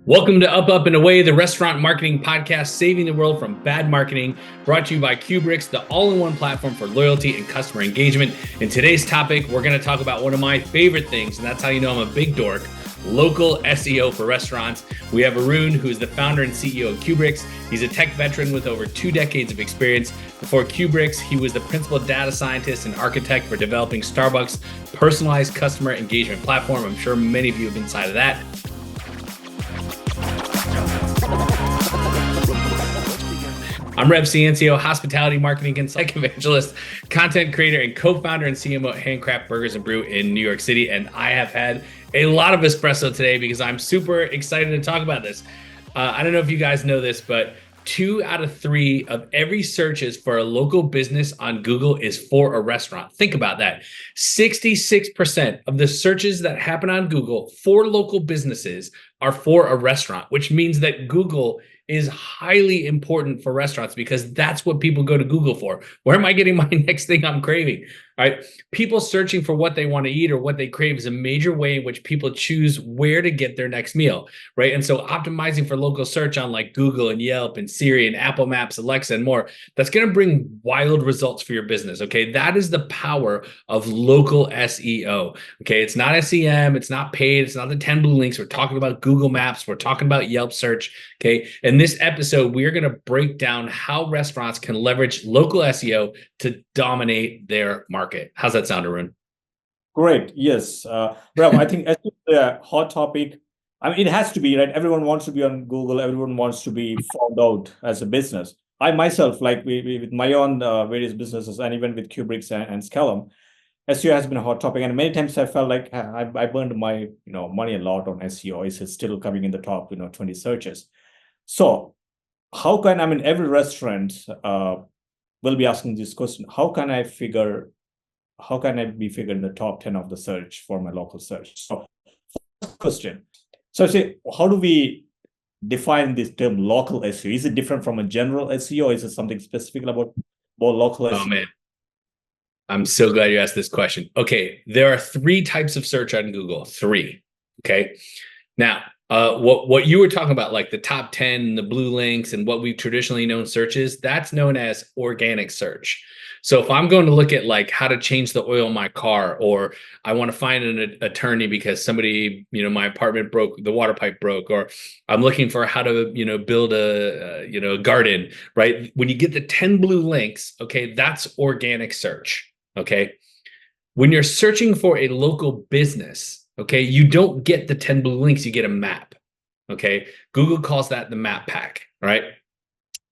Welcome to Up and Away, the restaurant marketing podcast, saving the world from bad marketing, brought to you by Qubriux, the all-in-one platform for loyalty and customer engagement. In today's topic, we're going to talk about one of my favorite things, and that's how you know I'm a big dork, local SEO for restaurants. We have Arun, who is the founder and CEO of Qubriux. He's a tech veteran with over 2 decades of experience. Before Qubriux, he was the principal data scientist and architect for developing Starbucks' personalized customer engagement platform. I'm sure many of you have been inside of that. I'm Rev Ciencio, hospitality marketing consultant, evangelist, content creator, and co-founder and CMO at Handcraft Burgers and Brew in New York City. And I have had a lot of espresso today because I'm super excited to talk about this. I don't know if you guys know this, but 2 out of 3 of every searches for a local business on Google is for a restaurant. Think about that. 66% of the searches that happen on Google for local businesses are for a restaurant, which means that Google is highly important for restaurants because that's what people go to Google for. Where am I getting my next thing I'm craving? All right. People searching for what they want to eat or what they crave is a major way in which people choose where to get their next meal, right? And so optimizing for local search on like Google and Yelp and Siri and Apple Maps, Alexa, and more, that's going to bring wild results for your business, okay? That is the power of local SEO, okay? It's not SEM, it's not paid, it's not the 10 blue links. We're talking about Google Maps, we're talking about Yelp search, okay? In this episode, we are going to break down how restaurants can leverage local SEO to dominate their market. How's that sound, Arun? Great. Yes. Rob, I think it's a hot topic. I mean, it has to be, right? Everyone wants to be on Google. Everyone wants to be found out as a business. I myself, like with my own various businesses and even with Qubriux and Scalum, SEO has been a hot topic. And many times I felt like I burned my money a lot on SEO. It's still coming in the top 20 searches. So how can, I mean, every restaurant will be asking this question. How can I be figured in the top 10 of the search for my local search? So first question. So say, how do we define this term local SEO? Is it different from a general SEO? Or is it something specific about more local SEO? Oh man, I'm so glad you asked this question. Okay, there are 3 types of search on Google. 3. Okay. Now, what you were talking about, like the top 10, the blue links, and what we've traditionally known searches, that's known as organic search. So if I'm going to look at like how to change the oil in my car, or I want to find an attorney because somebody, my apartment broke, the water pipe broke, or I'm looking for how to, build a garden, right? When you get the 10 blue links, okay, that's organic search, okay? When you're searching for a local business, okay, you don't get the 10 blue links, you get a map, okay? Google calls that the map pack, right?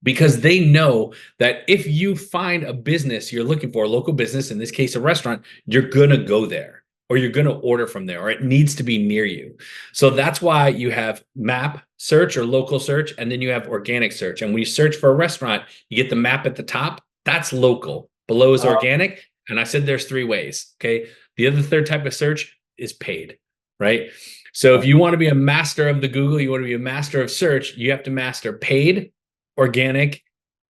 Because they know that if you find a business you're looking for, a local business, in this case, a restaurant, you're going to go there or you're going to order from there, or it needs to be near you. So that's why you have map search or local search, and then you have organic search. And when you search for a restaurant, you get the map at the top. That's local. Below is organic. And I said there's 3 ways, okay? The other third type of search is paid, right? So if you want to be a master of the Google, you want to be a master of search, you have to master paid, organic,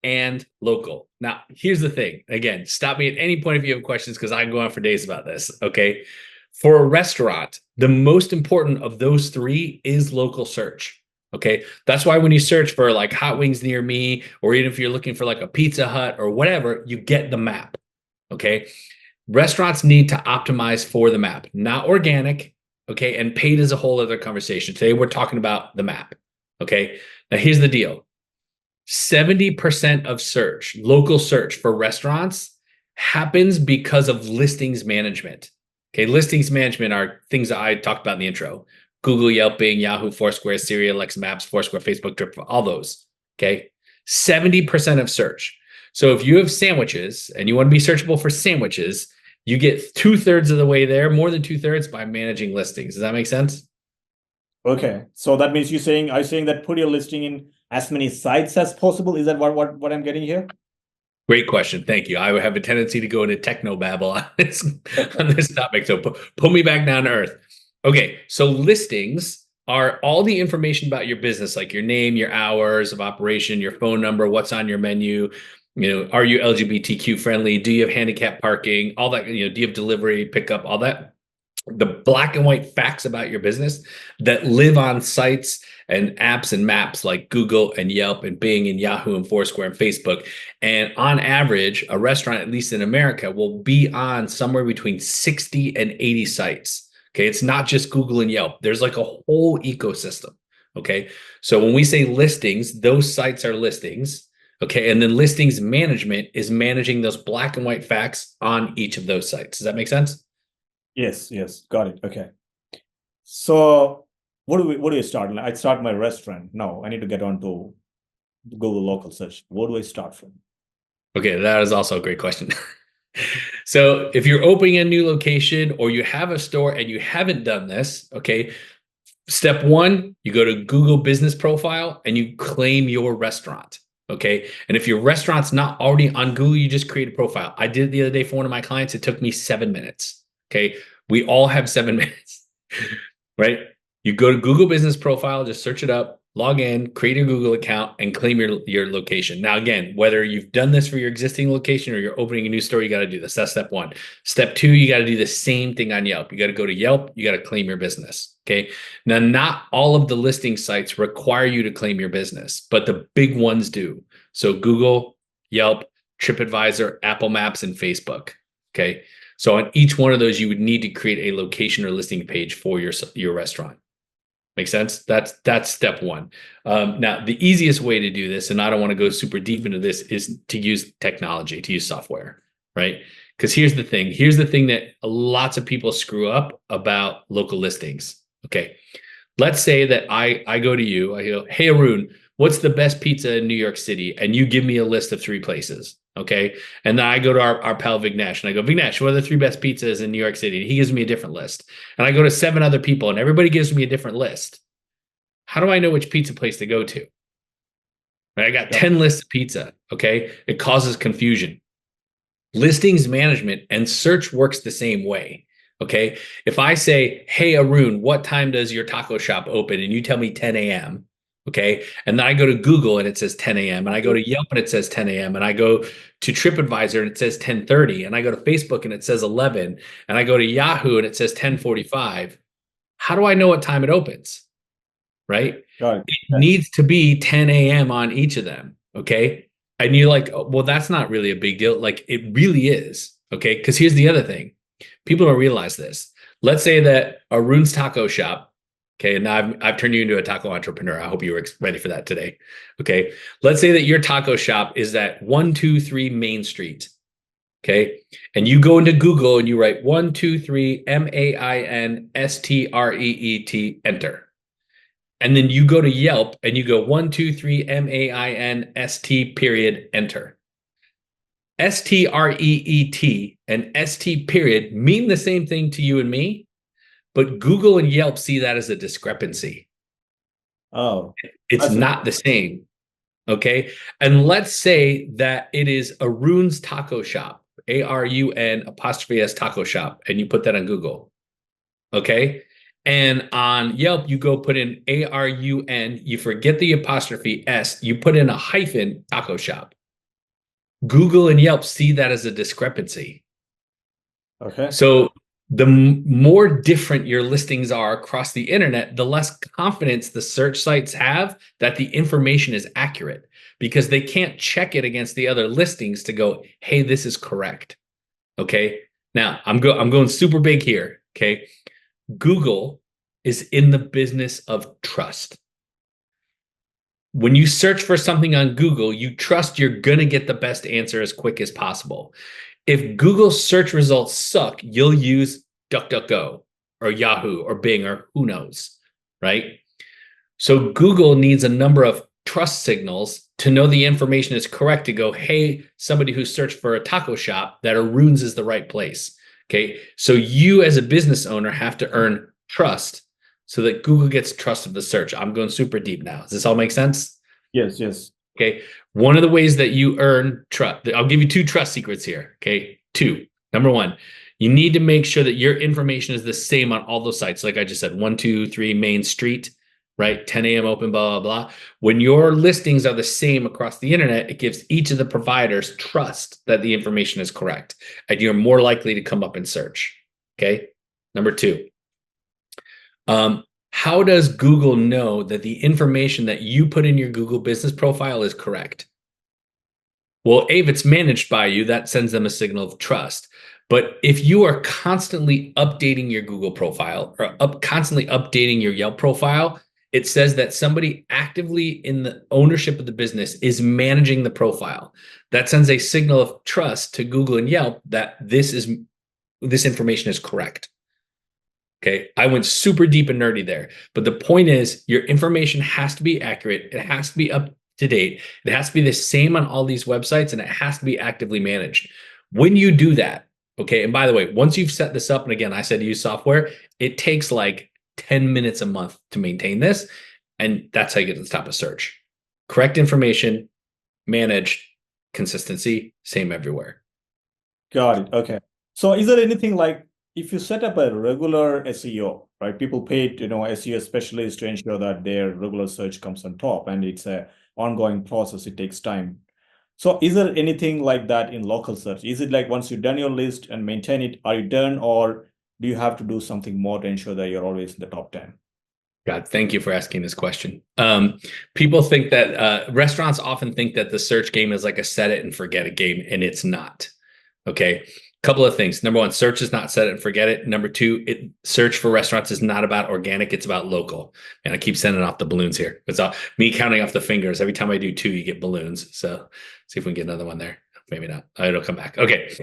and local. Now, here's the thing. Again, stop me at any point if you have questions because I can go on for days about this, okay? For a restaurant, the most important of those 3 is local search, okay? That's why when you search for like hot wings near me, or even if you're looking for like a Pizza Hut or whatever, you get the map, okay? Restaurants need to optimize for the map, not organic, okay? And paid is a whole other conversation. Today, we're talking about the map, okay? Now, here's the deal. 70% of search, local search for restaurants, happens because of listings management. Okay, listings management are things that I talked about in the intro. Google, Yelp, Bing, Yahoo, Foursquare, Siri, Alexa Maps, Foursquare, Facebook, Trip, all those. Okay, 70% of search. So if you have sandwiches and you want to be searchable for sandwiches, you get 2/3 of the way there, more than 2/3 by managing listings. Does that make sense? Okay, so that means are you saying that put your listing in as many sites as possible? Is that what I'm getting here? Great question. Thank you. I would have a tendency to go into techno babble on this topic. So pull me back down to earth. Okay. So listings are all the information about your business, like your name, your hours of operation, your phone number, what's on your menu. Are you LGBTQ friendly? Do you have handicap parking? All that, do you have delivery, pickup, all that? The black and white facts about your business that live on sites and apps and maps like Google and Yelp and Bing and Yahoo and Foursquare and Facebook. And on average, a restaurant, at least in America, will be on somewhere between 60 and 80 sites. Okay. It's not just Google and Yelp. There's like a whole ecosystem. Okay. So when we say listings, those sites are listings. Okay. And then listings management is managing those black and white facts on each of those sites. Does that make sense? Yes, yes, got it. Okay. So what do we start? I start my restaurant. No, I need to get onto Google local search. Where do I start from? Okay, that is also a great question. So if you're opening a new location or you have a store and you haven't done this, okay, step one, you go to Google Business Profile and you claim your restaurant. Okay. And if your restaurant's not already on Google, you just create a profile. I did it the other day for one of my clients. It took me 7 minutes. Okay. We all have 7 minutes, right? You go to Google Business Profile, just search it up, log in, create a Google account, and claim your location. Now, again, whether you've done this for your existing location or you're opening a new store, you got to do this. That's step one. Step two, you got to do the same thing on Yelp. You got to go to Yelp. You got to claim your business. Okay. Now, not all of the listing sites require you to claim your business, but the big ones do. So Google, Yelp, TripAdvisor, Apple Maps, and Facebook. Okay. So on each one of those, you would need to create a location or listing page for your restaurant. Make sense? That's step one. Now, the easiest way to do this, and I don't want to go super deep into this, is to use technology, to use software, right? Because here's the thing. Here's the thing that lots of people screw up about local listings. Okay. Let's say that I go to you, I go, hey, Arun, what's the best pizza in New York City? And you give me a list of 3 places. Okay. And then I go to our pal Vignesh and I go, Vignesh, what are the 3 best pizzas in New York City? And he gives me a different list. And I go to 7 other people and everybody gives me a different list. How do I know which pizza place to go to? Right? I got 10 lists of pizza. Okay. It causes confusion. Listings management and search works the same way. Okay. If I say, hey, Arun, what time does your taco shop open? And you tell me 10 a.m. Okay. And then I go to Google and it says 10 a.m. And I go to Yelp and it says 10 a.m. And I go to TripAdvisor and it says 10:30. And I go to Facebook and it says 11. And I go to Yahoo and it says 10:45. How do I know what time it opens? Right? It needs to be 10 a.m. on each of them. Okay. And you're like, oh, well, that's not really a big deal. Like it really is. Okay. Because here's the other thing. People don't realize this. Let's say that Arun's taco shop. Okay. And now I've turned you into a taco entrepreneur. I hope you were ready for that today. Okay. Let's say that your taco shop is at 123 Main Street. Okay. And you go into Google and you write 123 MAINSTREET, enter. And then you go to Yelp and you go 123 MAINST period, enter. STREET and ST period mean the same thing to you and me, but Google and Yelp see that as a discrepancy. Oh, it's not the same. Okay. And let's say that it is Arun's Taco Shop, ARUN' taco shop, and you put that on Google. Okay. And on Yelp, you go put in ARUN, you forget the apostrophe S, you put in a hyphen taco shop. Google and Yelp see that as a discrepancy. Okay. So the more different your listings are across the internet, the less confidence the search sites have that the information is accurate, because they can't check it against the other listings to go, hey, this is correct. Okay. Now I'm going super big here. Okay. Google is in the business of trust. When you search for something on Google, you trust you're going to get the best answer as quick as possible. If Google's search results suck, you'll use DuckDuckGo or Yahoo or Bing or who knows, right? So Google needs a number of trust signals to know the information is correct to go, hey, somebody who searched for a taco shop, that Arun's is the right place. Okay. So you as a business owner have to earn trust so that Google gets trust of the search. I'm going super deep now. Does this all make sense? Yes, yes. Okay. One of the ways that you earn trust, I'll give you 2 trust secrets here. Okay. 2. Number 1, you need to make sure that your information is the same on all those sites. Like I just said, 123 Main Street, right? 10 a.m. open, blah, blah, blah. When your listings are the same across the internet, it gives each of the providers trust that the information is correct, and you're more likely to come up in search. Okay. Number 2, how does Google know that the information that you put in your Google business profile is correct? Well, if it's managed by you, that sends them a signal of trust. But if you are constantly updating your Google profile or constantly updating your Yelp profile, it says that somebody actively in the ownership of the business is managing the profile. That sends a signal of trust to Google and Yelp that this information is correct. Okay, I went super deep and nerdy there, but the point is your information has to be accurate. It has to be up to date. It has to be the same on all these websites, and it has to be actively managed. When you do that, okay, and by the way, once you've set this up, and again, I said use software, it takes like 10 minutes a month to maintain this, and that's how you get to the top of search. Correct information, managed, consistency, same everywhere. Got it. Okay. So is there anything like if you set up a regular SEO, right? People pay, SEO specialists to ensure that their regular search comes on top, and it's a ongoing process. It takes time. So is there anything like that in local search? Is it like once you've done your list and maintain it, are you done, or do you have to do something more to ensure that you're always in the top 10? God, thank you for asking this question. People think that restaurants often think that the search game is like a set it and forget it game, and it's not. Okay. Couple of things. Number one, search is not set it and forget it. Number two, search for restaurants is not about organic. It's about local. And I keep sending off the balloons here. It's all me counting off the fingers. Every time I do two, you get balloons. So see if we can get another one there. Maybe not. It'll come back. Okay.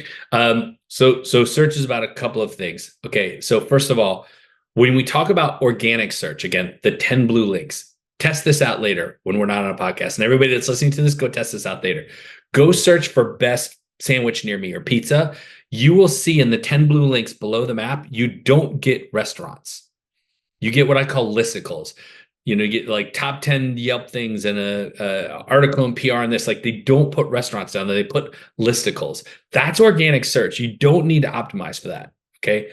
So search is about a couple of things. Okay. So first of all, when we talk about organic search, again, the 10 blue links, test this out later when we're not on a podcast. And everybody that's listening to this, go test this out later. Go search for best sandwich near me or pizza. You will see in the 10 blue links below the map, you don't get restaurants. You get what I call listicles. You get like top 10 Yelp things and a article in PR on this. Like they don't put restaurants down there. They put listicles. That's organic search. You don't need to optimize for that. Okay.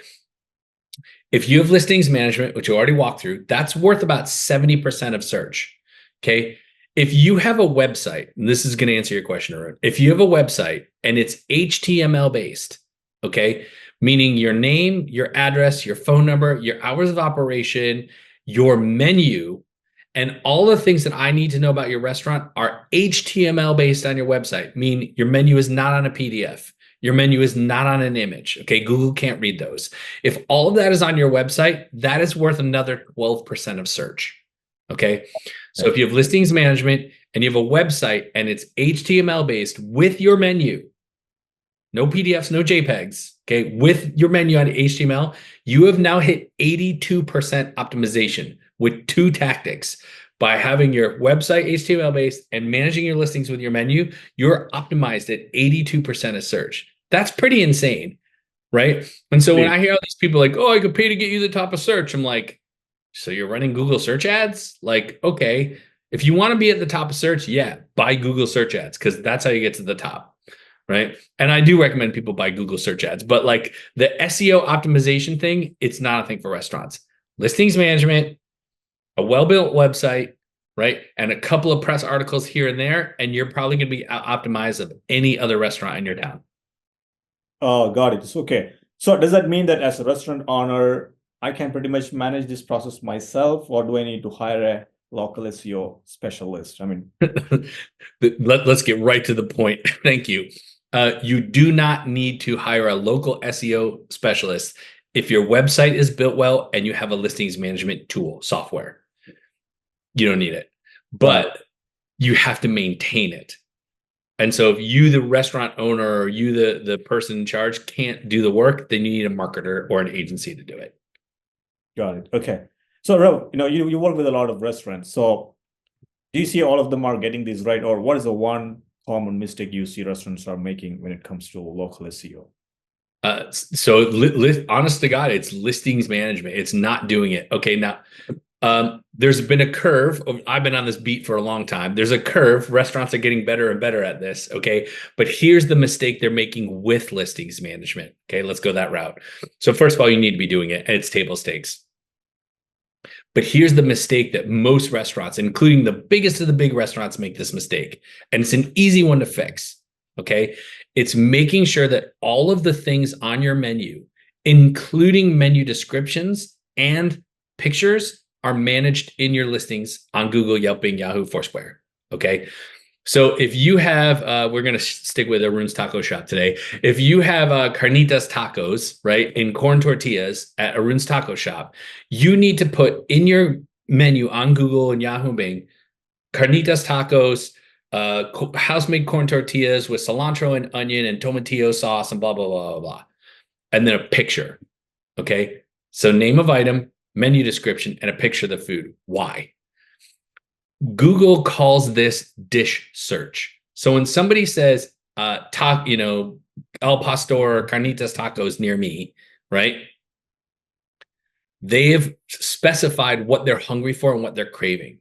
If you have listings management, which you already walked through, that's worth about 70% of search. Okay. If you have a website, and this is going to answer your question, Arun. If you have a website and it's HTML based, okay, meaning your name, your address, your phone number, your hours of operation, your menu, and all the things that I need to know about your restaurant are HTML based on your website, meaning your menu is not on a PDF. Your menu is not on an image. Okay, Google can't read those. If all of that is on your website, that is worth another 12% of search. Okay, so if you have listings management and you have a website and it's HTML based with your menu, no PDFs, no JPEGs, okay, with your menu on HTML, you have now hit 82% optimization with two tactics. By having your website HTML based and managing your listings with your menu, you're optimized at 82% of search. That's pretty insane, right? And so when I hear all these people like, oh, I could pay to get you the top of search, I'm like, so you're running Google search ads? Like, okay, if you want to be at the top of search, yeah, buy Google search ads because that's how you get to the top, right? And I do recommend people buy Google search ads, but like the SEO optimization thing, it's not a thing for restaurants. Listings management, a well-built website, right? And a couple of press articles here and there, and you're probably going to be optimized of any other restaurant in your town. Oh, got it. It's okay. So does that mean that as a restaurant owner, I can pretty much manage this process myself, or do I need to hire a local SEO specialist? I mean, let's get right to the point. Thank you. You do not need to hire a local SEO specialist if your website is built well and you have a listings management tool software. You don't need it, but you have to maintain it. And so if you, the restaurant owner, or you, the person in charge, can't do the work, then you need a marketer or an agency to do it. Got it. Okay. So, Rav, you work with a lot of restaurants. So do you see all of them are getting this right? Or what is the one common mistake you see restaurants are making when it comes to local SEO? Honest to God, it's listings management. It's not doing it. Okay. Now, there's been a curve. I've been on this beat for a long time. There's a curve. Restaurants are getting better and better at this. Okay. But here's the mistake they're making with listings management. Okay. Let's go that route. So first of all, you need to be doing it, and it's table stakes. But here's the mistake that most restaurants, including the biggest of the big restaurants, make this mistake. And it's an easy one to fix. Okay. It's making sure that all of the things on your menu, including menu descriptions and pictures, are managed in your listings on Google, Yelp, Bing, Yahoo, Foursquare. Okay. So if you have, we're going to stick with Arun's Taco Shop today. If you have carnitas tacos, right, in corn tortillas at Arun's Taco Shop, you need to put in your menu on Google and Yahoo Bing, carnitas tacos, house-made corn tortillas with cilantro and onion and tomatillo sauce and blah, blah, blah, blah, blah. And then a picture. Okay. So name of item, menu description, and a picture of the food. Why? Google calls this dish search. So when somebody says, El Pastor carnitas tacos near me, right? They've specified what they're hungry for and what they're craving.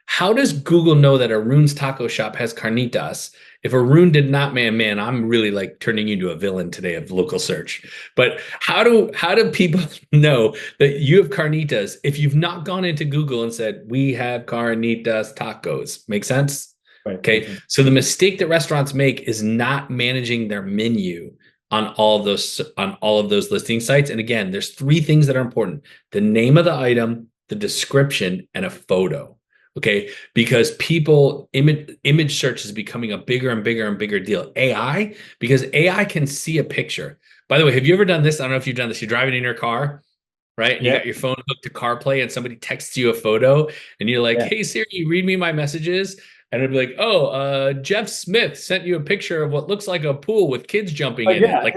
How does Google know that Arun's Taco Shop has carnitas? If Arun did not, man, I'm really like turning you into a villain today of local search. But how do people know that you have carnitas if you've not gone into Google and said, we have carnitas tacos? Make sense? Right. Okay. So the mistake that restaurants make is not managing their menu on all of those listing sites. And again, there's three things that are important: the name of the item, the description, and a photo. Okay, because image search is becoming a bigger and bigger and bigger deal. AI, because AI can see a picture. By the way, have you ever done this? I don't know if you've done this. You're driving in your car, right? And you got your phone hooked to CarPlay, and somebody texts you a photo, and you're like, "Hey Siri, read me my messages." And it'd be like, "Oh, Jeff Smith sent you a picture of what looks like a pool with kids jumping in it." Like,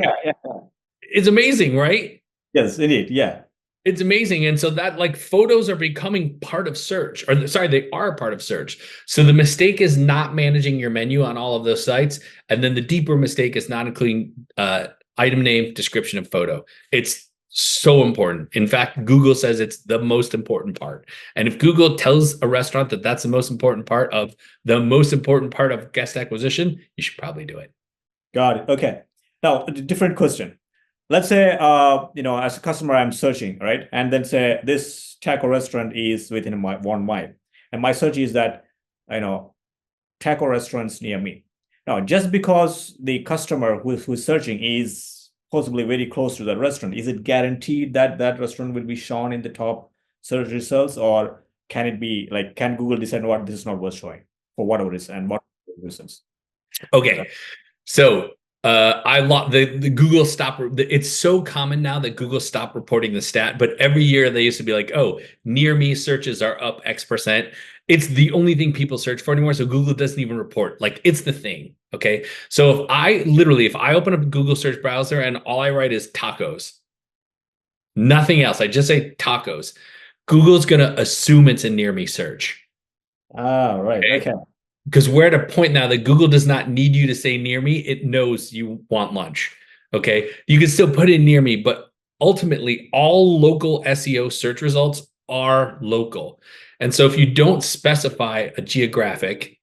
it's amazing, right? Yes, indeed. Yeah. It's amazing. And so that, like, photos are becoming part of search, or sorry, they are part of search. So the mistake is not managing your menu on all of those sites. And then the deeper mistake is not including item name, description, and photo. It's so important. In fact, Google says it's the most important part. And if Google tells a restaurant that that's the most important part of guest acquisition, you should probably do it. Got it. Okay. Now, a different question. Let's say, as a customer, I'm searching, right? And then say this taco restaurant is within 1 mile. And my search is that, taco restaurants near me. Now, just because the customer who's searching is possibly very close to the restaurant, is it guaranteed that that restaurant will be shown in the top search results? Or can it be like, can Google decide what this is not worth showing for whatever reason and what reasons? Okay. So the Google it's so common now that Google stopped reporting the stat, but every year they used to be like, oh, near me searches are up X%. It's the only thing people search for anymore. So Google doesn't even report. Like, it's the thing. Okay. So if I open up a Google search browser and all I write is tacos, nothing else, I just say tacos, Google's going to assume it's a near me search. Oh, right. Okay. Because we're at a point now that Google does not need you to say near me. It knows you want lunch. Okay. You can still put in near me, but ultimately all local SEO search results are local. And so if you don't specify a geographic,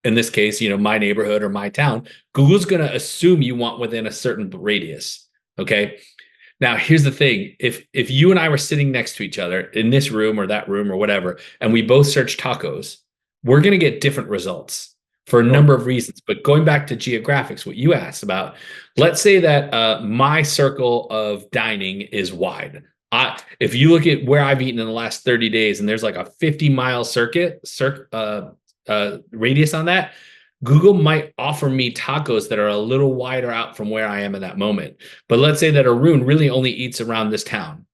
in this case, my neighborhood or my town, Google's going to assume you want within a certain radius. Okay. Now, here's the thing. If you and I were sitting next to each other in this room or that room or whatever, and we both search tacos, we're going to get different results for a number of reasons. But going back to geographics, what you asked about, let's say that my circle of dining is wide. If you look at where I've eaten in the last 30 days and there's like a 50-mile radius on that, Google might offer me tacos that are a little wider out from where I am in that moment. But let's say that Arun really only eats around this town.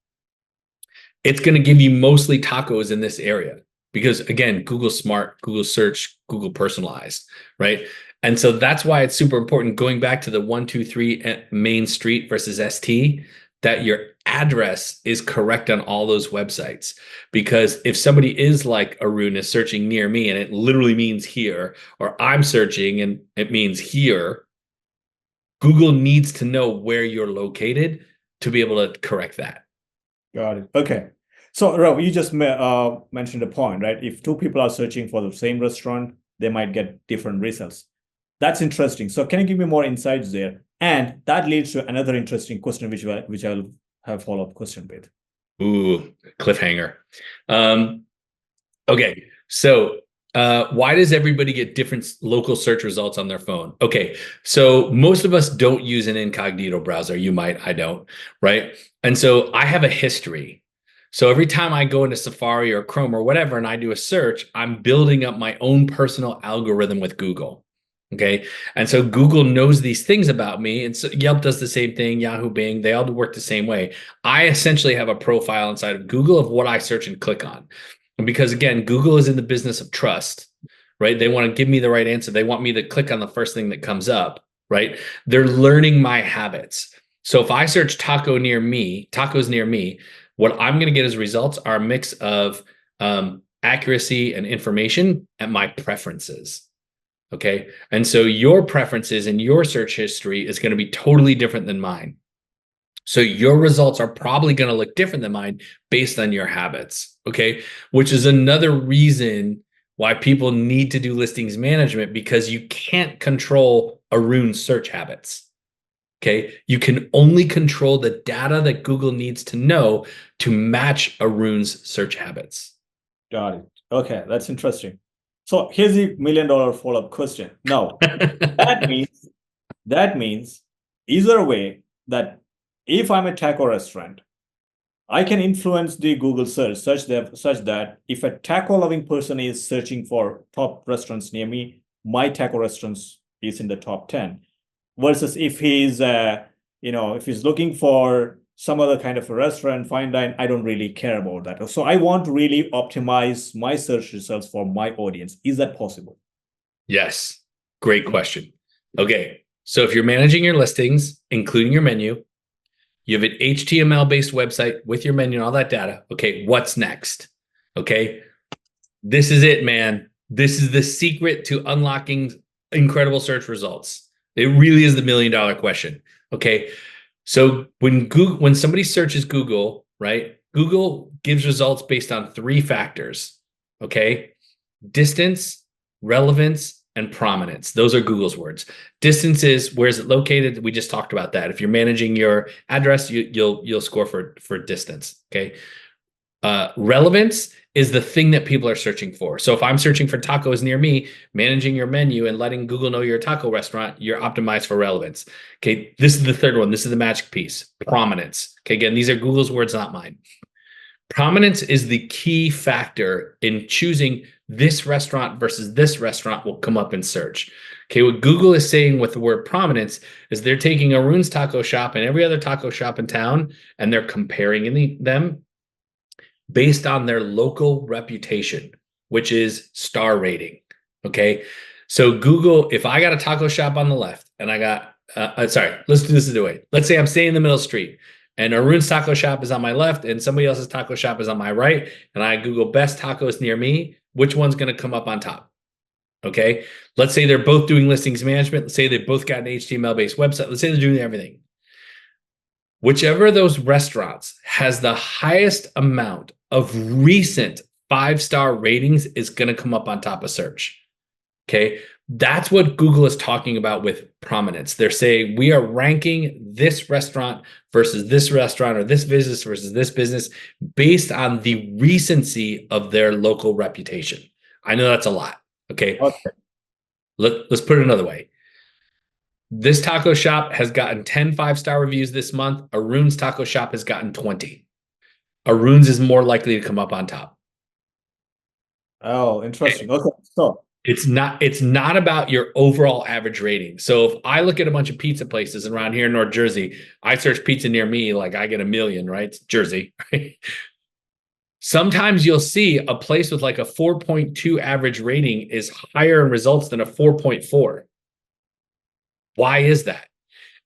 It's going to give you mostly tacos in this area. Because again, Google's smart, Google search, Google personalized, right? And so that's why it's super important, going back to the 123 Main Street versus ST, that your address is correct on all those websites. Because if somebody is like Arun is searching near me and it literally means here, or I'm searching and it means here, Google needs to know where you're located to be able to correct that. Got it. Okay. So, Rav, you just mentioned a point, right? If two people are searching for the same restaurant, they might get different results. That's interesting. So, can you give me more insights there? And that leads to another interesting question, which I'll have a follow-up question with. Ooh, cliffhanger. Okay, so why does everybody get different local search results on their phone? Okay, so most of us don't use an incognito browser. You might, I don't, right? And so I have a history. So every time I go into Safari or Chrome or whatever, and I do a search, I'm building up my own personal algorithm with Google. Okay. And so Google knows these things about me. And so Yelp does the same thing, Yahoo, Bing, they all work the same way. I essentially have a profile inside of Google of what I search and click on. And because again, Google is in the business of trust, right? They want to give me the right answer. They want me to click on the first thing that comes up, right? They're learning my habits. So if I search tacos near me, what I'm going to get as results are a mix of accuracy and information and my preferences. Okay. And so your preferences and your search history is going to be totally different than mine. So your results are probably going to look different than mine based on your habits. Okay. Which is another reason why people need to do listings management, because you can't control Arun's search habits. Okay. You can only control the data that Google needs to know to match Arun's search habits. Got it. Okay. That's interesting. So here's the $1 million follow-up question. Now, that means, is there a way that if I'm a taco restaurant, I can influence the Google search such that if a taco loving person is searching for top restaurants near me, my taco restaurants is in the top 10. Versus if he's if he's looking for some other kind of a restaurant, fine dine, I don't really care about that. So I want to really optimize my search results for my audience. Is that possible? Yes. Great question. Okay. So if you're managing your listings, including your menu, you have an HTML-based website with your menu and all that data. Okay. What's next? Okay. This is it, man. This is the secret to unlocking incredible search results. It really is the $1 million question. Okay. So when somebody searches Google, right? Google gives results based on 3 factors. Okay. Distance, relevance, and prominence. Those are Google's words. Distance is where is it located? We just talked about that. If you're managing your address, you'll score for distance. Okay. Relevance is the thing that people are searching for. So if I'm searching for tacos near me, managing your menu and letting Google know you're a taco restaurant, you're optimized for relevance. Okay. This is the third one. This is the magic piece. Prominence. Okay. Again, these are Google's words, not mine. Prominence is the key factor in choosing this restaurant versus this restaurant will come up in search. Okay, what Google is saying with the word prominence is they're taking Arun's taco shop and every other taco shop in town, and they're comparing them based on their local reputation, which is star rating. Okay, so Google, if I got a taco shop on the left and I got, let's do this the way. Let's say I'm staying in the middle street and Arun's taco shop is on my left and somebody else's taco shop is on my right, and I Google best tacos near me, which one's going to come up on top? Okay. Let's say they're both doing listings management. Let's say they both got an HTML-based website. Let's say they're doing everything. Whichever of those restaurants has the highest amount of recent 5-star ratings is going to come up on top of search. Okay. That's what Google is talking about with prominence. They're saying we are ranking this restaurant versus this restaurant, or this business versus this business based on the recency of their local reputation. I know that's a lot. Okay. Let's put it another way. This taco shop has gotten 10 5-star reviews this month. Arun's taco shop has gotten 20. Arun's is more likely to come up on top. Oh, interesting. Okay. So it's not about your overall average rating. So if I look at a bunch of pizza places around here in North Jersey, I search pizza near me, like I get 1 million, right? It's Jersey, right? Sometimes you'll see a place with like a 4.2 average rating is higher in results than a 4.4. Why is that?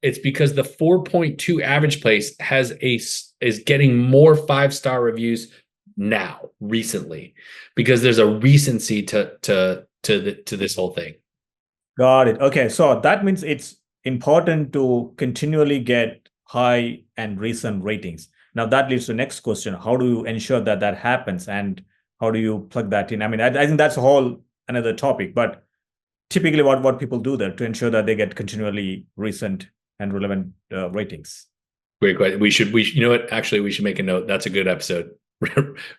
It's because the 4.2 average place is getting more 5-star reviews now, recently, because there's a recency to this whole thing. Got it. Okay, so that means it's important to continually get high and recent ratings. Now that leads to the next question. How do you ensure that that happens, and how do you plug that in? I mean, I think that's a whole another topic, but typically what people do there to ensure that they get continually recent and relevant ratings. Great question. We should, you know what? Actually, we should make a note. That's a good episode.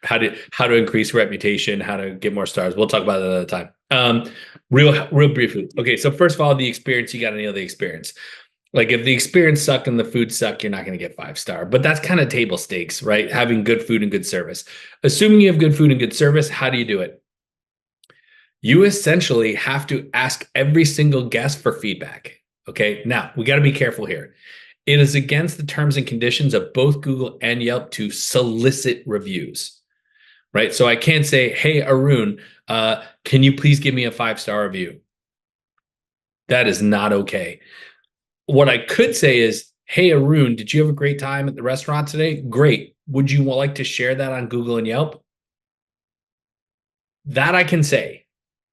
how to increase reputation, how to get more stars. We'll talk about it another time. Real briefly. Okay, so first of all, the experience, you got to nail the experience. Like if the experience sucked and the food sucked, you're not going to get 5-star. But that's kind of table stakes, right? Having good food and good service. Assuming you have good food and good service, how do you do it? You essentially have to ask every single guest for feedback. Okay. Now we got to be careful here. It is against the terms and conditions of both Google and Yelp to solicit reviews, right? So I can't say, hey, Arun, can you please give me a 5-star review? That is not okay. What I could say is, hey, Arun, did you have a great time at the restaurant today? Great. Would you like to share that on Google and Yelp? That I can say,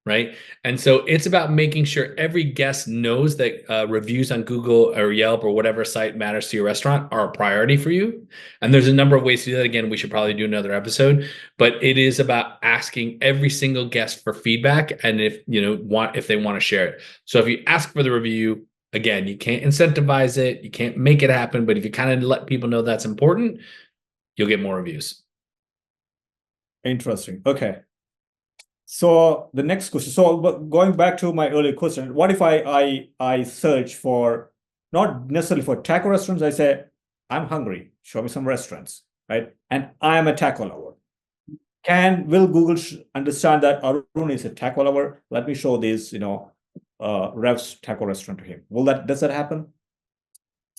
right? And so it's about making sure every guest knows that reviews on Google or Yelp or whatever site matters to your restaurant are a priority for you. And there's a number of ways to do that. Again, we should probably do another episode, but it is about asking every single guest for feedback and if they want to share it. So if you ask for the review, again, you can't incentivize it, you can't make it happen, but if you kind of let people know that's important, you'll get more reviews. Interesting. Okay. So the next question. So going back to my earlier question, what if I search for not necessarily for taco restaurants? I say I'm hungry. Show me some restaurants, right? And I am a taco lover. Will Google understand that Arun is a taco lover? Let me show this, Rev's taco restaurant to him. Does that happen?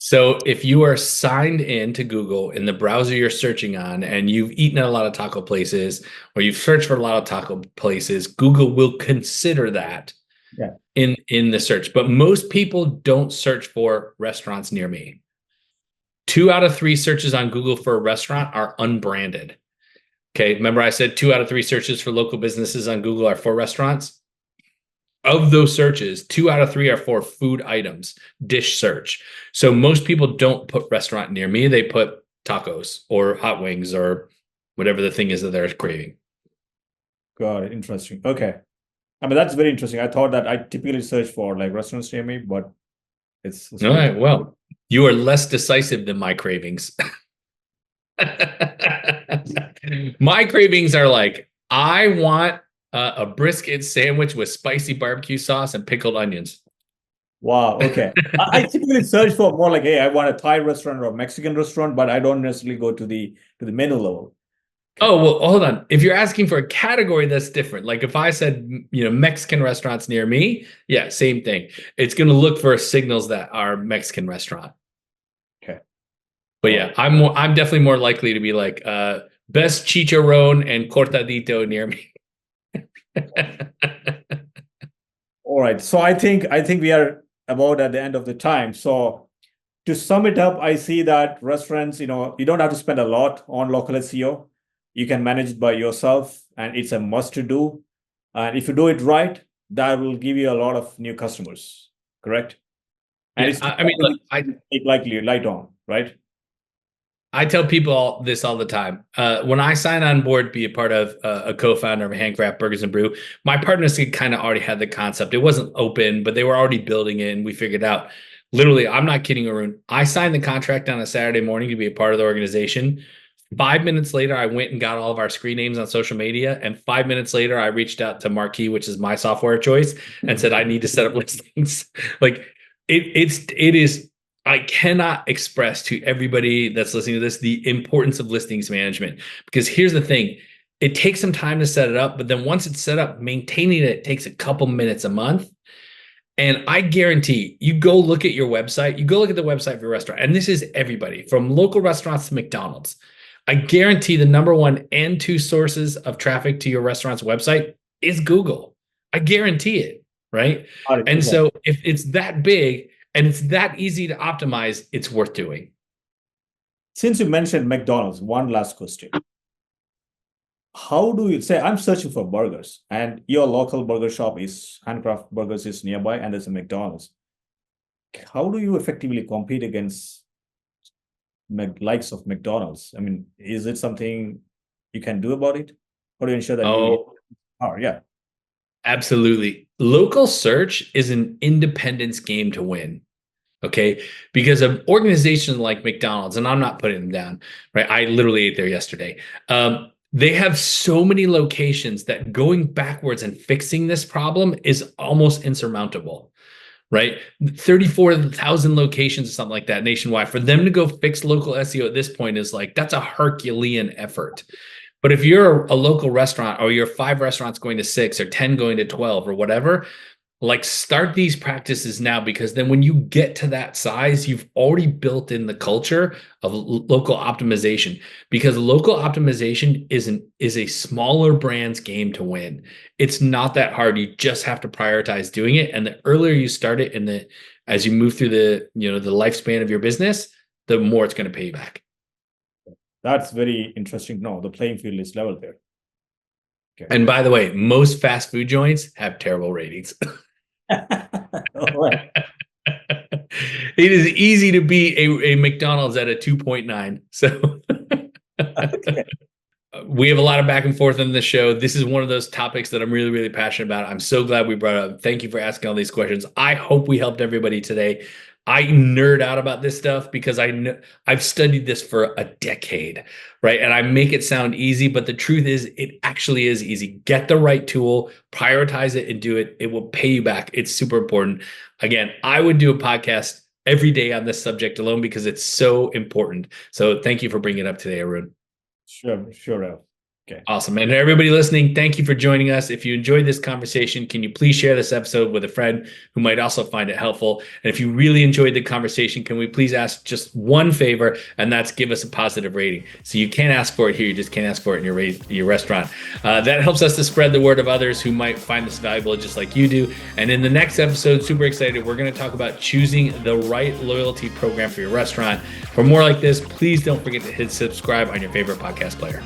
So if you are signed in to Google in the browser you're searching on and you've eaten at a lot of taco places or you've searched for a lot of taco places, Google will consider that in the search. But most people don't search for restaurants near me. 2 out of 3 searches on Google for a restaurant are unbranded. Okay, remember I said 2 out of 3 searches for local businesses on Google are for restaurants? Of those searches, 2 out of 3 are for food items, dish search. So most people don't put restaurant near me. They put tacos or hot wings or whatever the thing is that they're craving. Got it. Interesting. Okay. I mean, that's very interesting. I thought that I typically search for like restaurants near me, but it's all right. Well, you are less decisive than my cravings. My cravings are like, I want a brisket sandwich with spicy barbecue sauce and pickled onions. Wow. Okay. I typically search for more like, hey, I want a Thai restaurant or a Mexican restaurant, but I don't necessarily go to the menu level. Okay. Oh, well, hold on. If you're asking for a category, that's different. Like if I said, Mexican restaurants near me, yeah, same thing. It's going to look for signals that are Mexican restaurant. Okay. But yeah, I'm definitely more likely to be like best chicharron and cortadito near me. All right. So I think we are about at the end of the time. So to sum it up, I see that restaurants, you don't have to spend a lot on local SEO. You can manage it by yourself, and it's a must to do. And if you do it right, that will give you a lot of new customers. Correct? And Yeah, it's light on, right? I tell people this all the time. When I sign on board, be a part of a co-founder of Handcraft Burgers and Brew, my partners kind of already had the concept. It wasn't open, but they were already building it, and we figured out. Literally, I'm not kidding, Arun. I signed the contract on a Saturday morning to be a part of the organization. 5 minutes later, I went and got all of our screen names on social media. And 5 minutes later, I reached out to Marquee, which is my software of choice, and said, I need to set up listings. Like it is. I cannot express to everybody that's listening to this the importance of listings management, because here's the thing. It takes some time to set it up, but then once it's set up, maintaining it takes a couple minutes a month. And I guarantee you go look at your website, you go look at the website of your restaurant, and this is everybody from local restaurants to McDonald's. I guarantee the number 1 and 2 sources of traffic to your restaurant's website is Google. I guarantee it, right? And so if it's that big, and it's that easy to optimize, it's worth doing. Since you mentioned McDonald's, one last question. How do you say I'm searching for burgers and your local burger shop is Handcraft Burgers is nearby and there's a McDonald's? How do you effectively compete against likes of McDonald's? I mean, is it something you can do about it? How do you ensure that yeah. Absolutely. Local search is an independence game to win. Okay. Because an organization like McDonald's, and I'm not putting them down, right? I literally ate there yesterday. They have so many locations that going backwards and fixing this problem is almost insurmountable, right? 34,000 locations or something like that nationwide. For them to go fix local SEO at this point is like, that's a Herculean effort. But if you're a local restaurant, or you're 5 restaurants going to 6 or 10 going to 12 or whatever, like start these practices now, because then when you get to that size, you've already built in the culture of local optimization, because local optimization is a smaller brand's game to win. It's not that hard. You just have to prioritize doing it. And the earlier you start it, and as you move through the lifespan of your business, the more it's going to pay you back. That's very interesting. No, the playing field is level there. Okay. And by the way, most fast food joints have terrible ratings. It is easy to be a McDonald's at a 2.9. So okay. We have a lot of back and forth on this show. This is one of those topics that I'm really, really passionate about. I'm so glad we brought it up. Thank you for asking all these questions. I hope we helped everybody today. I nerd out about this stuff because I've studied this for a decade, right? And I make it sound easy, but the truth is it actually is easy. Get the right tool, prioritize it, and do it. It will pay you back. It's super important. Again, I would do a podcast every day on this subject alone because it's so important. So thank you for bringing it up today, Arun. Sure. Okay. Awesome. And everybody listening, thank you for joining us. If you enjoyed this conversation, can you please share this episode with a friend who might also find it helpful? And if you really enjoyed the conversation, can we please ask just one favor, and that's give us a positive rating. So you can't ask for it here. You just can't ask for it in your restaurant. That helps us to spread the word of others who might find this valuable just like you do. And in the next episode, super excited, we're going to talk about choosing the right loyalty program for your restaurant. For more like this, please don't forget to hit subscribe on your favorite podcast player.